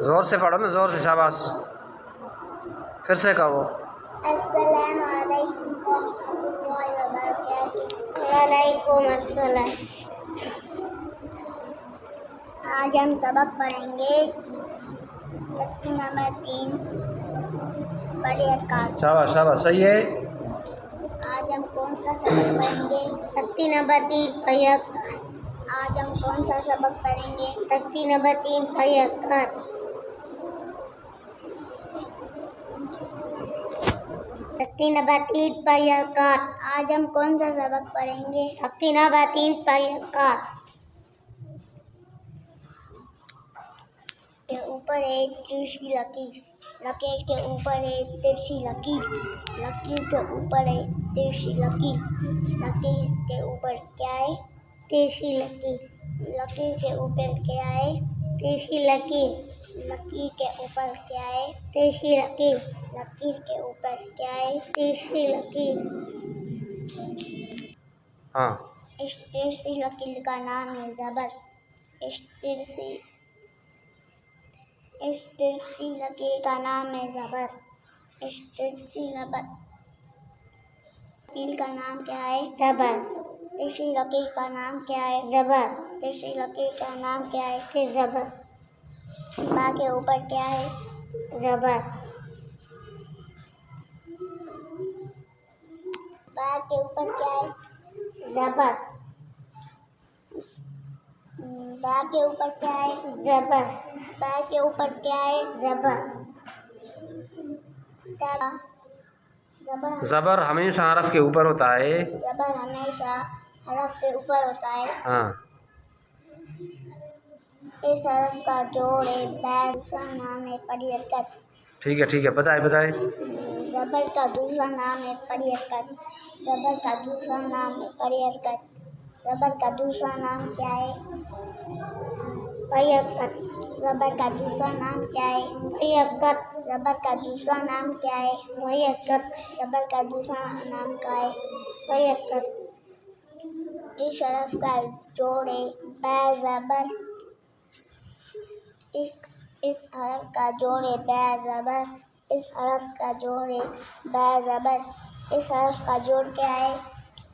जोर से पढ़ो ना, जोर से, शाबाश। फिर से कहो। अस्सलामु अलैकुम वरहमतुल्लाहि वबरकातुहू। वालेकुम अस्सलाम। आज हम सबक पढ़ेंगे तख्ती नंबर 3 बड़े अरकान। शाबाश शाबाश, सही है। आज हम कौन सा सबक पढ़ेंगे? तख्ती नंबर 3 बड़े अरकान। आज हम कौन सा सबक पढ़ेंगे? तख्ती नंबर 3 बड़े अरकान। तख्ती नंबर 3 बड़े अरकान। आज हम कौन सा सबक पढ़ेंगे? तख्ती नंबर 3 बड़े अरकान। के ऊपर एक तिरछी लकीर, लकीर के ऊपर एक तिरछी लकीर, लकीर के ऊपर एक तिरछी लकीर, लकीर के ऊपर क्या है? तिरछी लकीर, लकीर के ऊपर क्या है? तिरछी लकीर, लकीर के ऊपर क्या है? तिरछी लकीर, लकीर के ऊपर क्या है? तिरछी लकीर। हाँ, इस तिरछी लकीर का नाम है ज़बर। इस तिरछी लकीर का नाम है ज़बर। इस तिरछी लकीर का नाम क्या है? ज़बर। तिरछी लकीर का नाम क्या है? ज़बर। तिरछी लकीर का नाम क्या है? ज़बर। बा के ऊपर क्या है? ज़बर। बा के ऊपर क्या है? ज़बर। बा के ऊपर क्या है? ज़बर। बा के ऊपर क्या है? ज़बर। ज़बर हमेशा हरफ के ऊपर होता है। ज़बर हमेशा हरफ के ऊपर होता है। हाँ, इस हरफ का जोड़ है बै, दूसरा नाम है बड़ी हरकत। ठीक है, बताए बताए। ज़बर का दूसरा नाम है बड़ी हरकत। ज़बर का दूसरा नाम है बड़ी हरकत। ज़बर का दूसरा नाम क्या है? बड़ी हरकत। ज़बर का दूसरा नाम क्या है? बड़ी हरकत। ज़बर का दूसरा नाम क्या है? बड़ी हरकत। ज़बर का दूसरा नाम क्या है? बड़ी हरकत। इस हरफ का जोड़ है बै ज़बर। इस हरफ का जोड़ है बै ज़बर। इस हरफ का जोड़ है बै ज़बर। इस हरफ का जोड़ क्या है?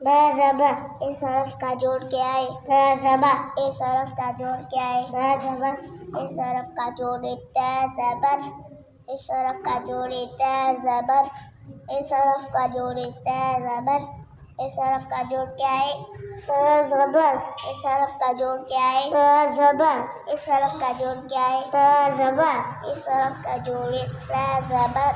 बै ज़बर। इस हरफ का जोड़ क्या है? बै ज़बर। इस हरफ का जोड़ क्या है? बै ज़बर। इस हरफ का जोड़ है कै ज़बर। इस हरफ का जोड़ है कै ज़बर। इस हरफ का जोड़ है कै ज़बर। इस हरफ का जोड़ क्या है? कै ज़बर। इस हरफ का जोड़ क्या है? कै ज़बर। इस हरफ का जोड़ क्या है? कै ज़बर। इस हरफ का जोड़ है ज़ै ज़बर।